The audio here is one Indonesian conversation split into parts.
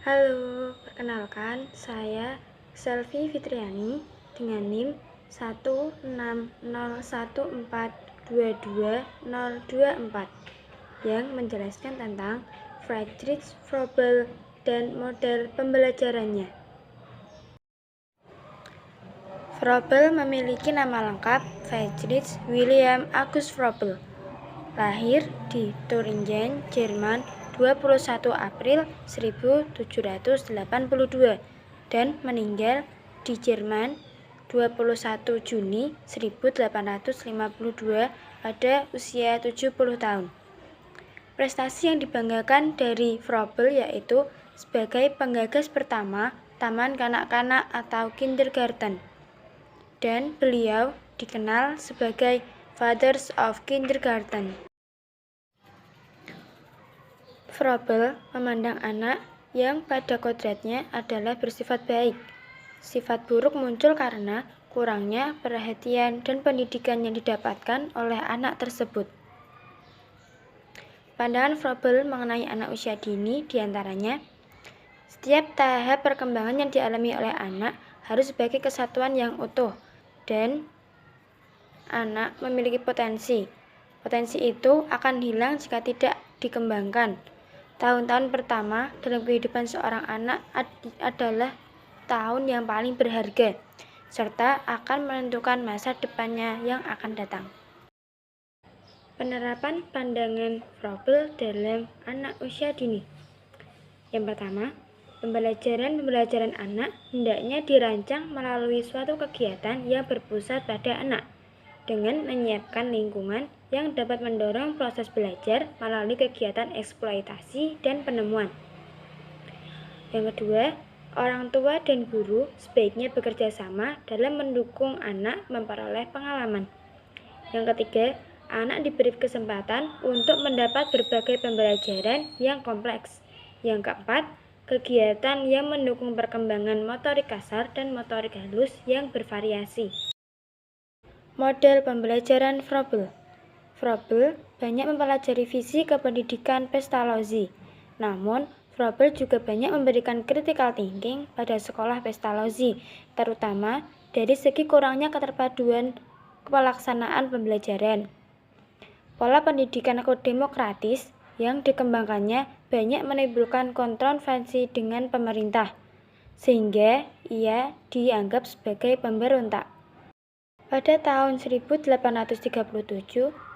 Halo, perkenalkan saya Selvi Fitriani dengan NIM 16014220024 yang menjelaskan tentang Friedrich Froebel dan model pembelajarannya. Froebel memiliki nama lengkap Friedrich William August Froebel. Lahir di Thuringen, Jerman 21 April 1782 dan meninggal di Jerman 21 Juni 1852 pada usia 70 tahun. Prestasi yang dibanggakan dari Froebel yaitu sebagai penggagas pertama taman kanak-kanak atau kindergarten, dan beliau dikenal sebagai Fathers of Kindergarten. Froebel memandang anak yang pada kodratnya adalah bersifat baik. Sifat buruk muncul karena kurangnya perhatian dan pendidikan yang didapatkan oleh anak tersebut. Pandangan Froebel mengenai anak usia dini diantaranya, setiap tahap perkembangan yang dialami oleh anak harus sebagai kesatuan yang utuh, dan anak memiliki potensi. Potensi itu akan hilang jika tidak dikembangkan. Tahun-tahun pertama dalam kehidupan seorang anak adalah tahun yang paling berharga, serta akan menentukan masa depannya yang akan datang. Penerapan pandangan Froebel dalam anak usia dini. Yang pertama, pembelajaran anak hendaknya dirancang melalui suatu kegiatan yang berpusat pada anak, dengan menyiapkan lingkungan yang dapat mendorong proses belajar melalui kegiatan eksploitasi dan penemuan. Yang kedua, orang tua dan guru sebaiknya bekerja sama dalam mendukung anak memperoleh pengalaman. Yang ketiga, anak diberi kesempatan untuk mendapat berbagai pembelajaran yang kompleks. Yang keempat, kegiatan yang mendukung perkembangan motorik kasar dan motorik halus yang bervariasi. Model pembelajaran Froebel. Froebel banyak mempelajari visi kependidikan Pestalozzi. Namun, Froebel juga banyak memberikan critical thinking pada sekolah Pestalozzi, terutama dari segi kurangnya keterpaduan pelaksanaan pembelajaran. Pola pendidikan demokratis yang dikembangkannya banyak menimbulkan kontroversi dengan pemerintah, sehingga ia dianggap sebagai pemberontak. Pada tahun 1837,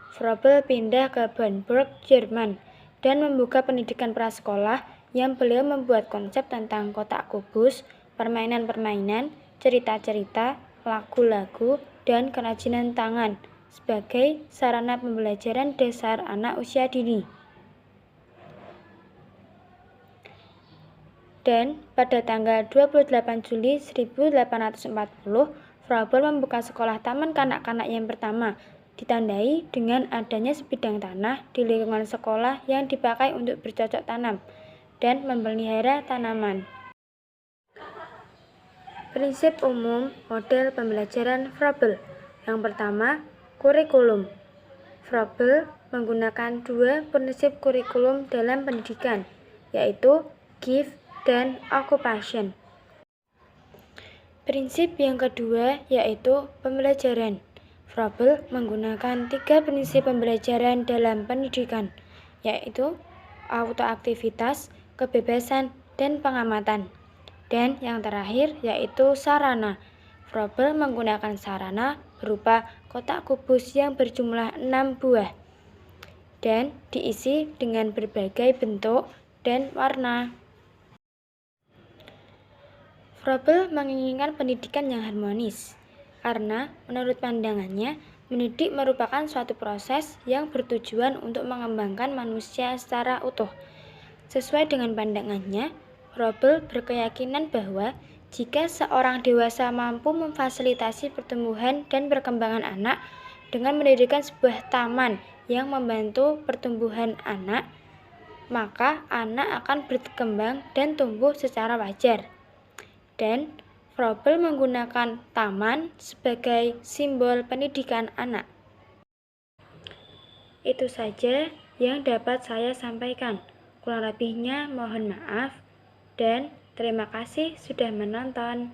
Froebel pindah ke Bamberg, Jerman, dan membuka pendidikan prasekolah yang beliau membuat konsep tentang kotak kubus, permainan-permainan, cerita-cerita, lagu-lagu, dan kerajinan tangan sebagai sarana pembelajaran dasar anak usia dini. Dan pada tanggal 28 Juli 1840, Froebel membuka sekolah taman kanak-kanak yang pertama, ditandai dengan adanya sebidang tanah di lingkungan sekolah yang dipakai untuk bercocok tanam dan memelihara tanaman. Prinsip umum model pembelajaran Froebel. Yang pertama, kurikulum. Froebel menggunakan dua prinsip kurikulum dalam pendidikan, yaitu gift dan occupation. Prinsip yang kedua yaitu pembelajaran. Froebel menggunakan tiga prinsip pembelajaran dalam pendidikan, yaitu autoaktivitas, kebebasan, dan pengamatan. Dan yang terakhir yaitu sarana. Froebel menggunakan sarana berupa kotak kubus yang berjumlah 6 buah dan diisi dengan berbagai bentuk dan warna. Froebel menginginkan pendidikan yang harmonis, karena menurut pandangannya, mendidik merupakan suatu proses yang bertujuan untuk mengembangkan manusia secara utuh. Sesuai dengan pandangannya, Froebel berkeyakinan bahwa jika seorang dewasa mampu memfasilitasi pertumbuhan dan perkembangan anak dengan mendirikan sebuah taman yang membantu pertumbuhan anak, maka anak akan berkembang dan tumbuh secara wajar. Dan Froebel menggunakan taman sebagai simbol pendidikan anak. Itu saja yang dapat saya sampaikan. Kurang lebihnya mohon maaf. dan terima kasih sudah menonton.